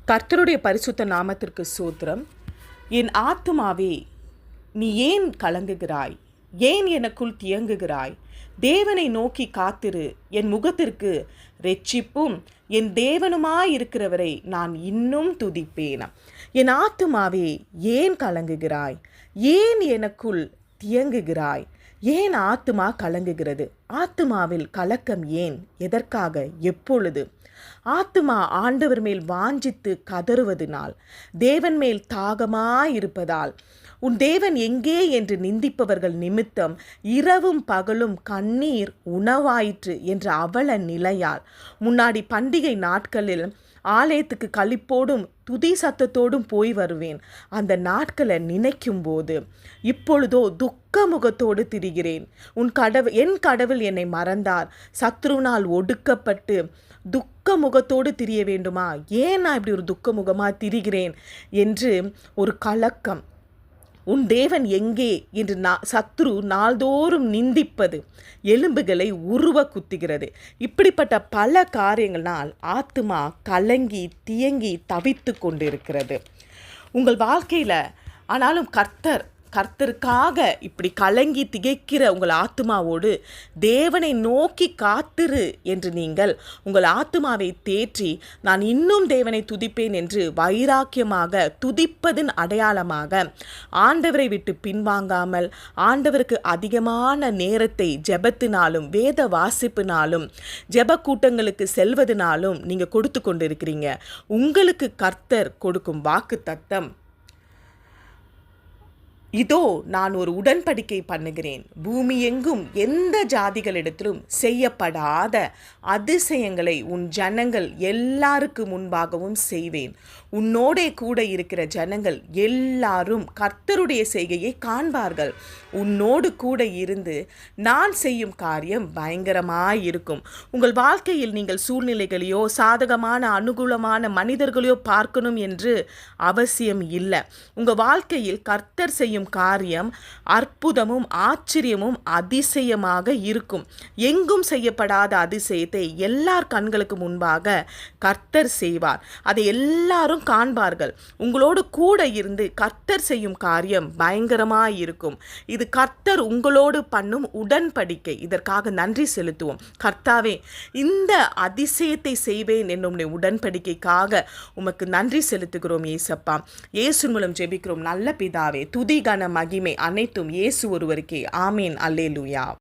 கர்த்தருடைய பரிசுத்த நாமத்திற்கு ஸ்தோத்திரம். என் ஆத்துமாவே, நீ ஏன் கலங்குகிறாய்? ஏன் எனக்குள் தியங்குகிறாய்? தேவனை நோக்கி காத்திரு. என் முகத்திற்கு ரெட்சிப்பும் என் தேவனுமாயிருக்கிறவரை நான் இன்னும் துதிப்பேன். என் ஆத்துமாவே, ஏன் கலங்குகிறாய்? ஏன் எனக்குள் தியங்குகிறாய்? ஏன் ஆத்துமா கலங்குகிறது? ஆத்துமாவில் கலக்கம் ஏன்? எதற்காக? எப்பொழுது? ஆத்துமா ஆண்டவர் மேல் வாஞ்சித்து கதறுவதனால், தேவன் மேல் தாகமாயிருப்பதால், உன் தேவன் எங்கே என்று நிந்திப்பவர்கள் நிமித்தம் இரவும் பகலும் கண்ணீர் உணவாயிற்று என்ற அவல நிலையால், முன்னாடி பண்டிகை நாட்களில் ஆலயத்துக்கு களிப்போடும் துதி சத்தத்தோடும் போய் வருவேன். அந்த நாட்களை நினைக்கும் போது இப்பொழுதோ துக்க முகத்தோடு திரிகிறேன். என் கடவுள் என்னை மறந்தார், சத்ருனால் ஒடுக்கப்பட்டு துக்க முகத்தோடு திரிய வேண்டுமா? ஏன் நான் இப்படி ஒரு துக்க முகமாக திரிகிறேன் என்று ஒரு கலக்கம். உன் தேவன் எங்கே என்று சத்ரு நாள்தோறும் நிந்திப்பது எலும்புகளை உருவ குத்துகிறது. இப்படிப்பட்ட பல காரியங்களால் ஆத்துமா கலங்கி தியங்கி தவித்து கொண்டிருக்கிறது உங்கள் வாழ்க்கையில். ஆனாலும் கர்த்தருக்காக இப்படி கலங்கி திகைக்கிற உங்கள் ஆத்துமாவோடு தேவனை நோக்கி காத்திரு என்று நீங்கள் உங்கள் ஆத்துமாவை தேற்றி, நான் இன்னும் தேவனை துதிப்பேன் என்று வைராக்கியமாக துதிப்பதின் அடையாளமாக ஆண்டவரை விட்டு பின்வாங்காமல், ஆண்டவருக்கு அதிகமான நேரத்தை ஜெபத்தினாலும் வேத வாசிப்பினாலும் ஜெப கூட்டங்களுக்கு செல்வதனாலும் நீங்கள் கொடுத்து கொண்டிருக்கிறீங்க. உங்களுக்கு கர்த்தர் கொடுக்கும் வாக்கு தத்தம், இதோ நான் ஒரு உடன்படிக்கை பண்ணுகிறேன், பூமி எங்கும் எந்த ஜாதிகளிடத்திலும் செய்யப்படாத அதிசயங்களை உன் ஜனங்கள் எல்லாருக்கு முன்பாகவும் செய்வேன். உன்னோடே கூட இருக்கிற ஜனங்கள் எல்லாரும் கர்த்தருடைய செய்கையை காண்பார்கள். உன்னோடு கூட இருந்து நான் செய்யும் காரியம் பயங்கரமாயிருக்கும். உங்கள் வாழ்க்கையில் நீங்கள் சூழ்நிலைகளையோ சாதகமான அனுகூலமான மனிதர்களையோ பார்க்கணும் என்று அவசியம் இல்லை. உங்கள் வாழ்க்கையில் கர்த்தர் செய்யும் காரியம் அற்புதமும் ஆச்சரியமும் அதிசயமாக இருக்கும். எங்கும் செய்யப்படாத அதிசயத்தை எல்லார் கண்களுக்கு முன்பாக கர்த்தர் செய்வார். அதை எல்லாரும் காண்பார்கள். உங்களோடு கூட இருந்து கர்த்தர் செய்யும் காரியம் பயங்கரமாயிருக்கும். இது கர்த்தர் உங்களோடு பண்ணும் உடன்படிக்கை. இதற்காக நன்றி செலுத்துவோம். கர்த்தாவே, இந்த அதிசயத்தை செய்வேன் என்னும் உடன்படிக்கைக்காக உமக்கு நன்றி செலுத்துகிறோம் ஏசப்பா. இயேசு மூலம் ஜெபிக்கிறோம் நல்ல பிதாவே. துதி கன மகிமை அனைத்தும் இயேசு ஒருவருக்கே. ஆமேன். அல்லேலூயா.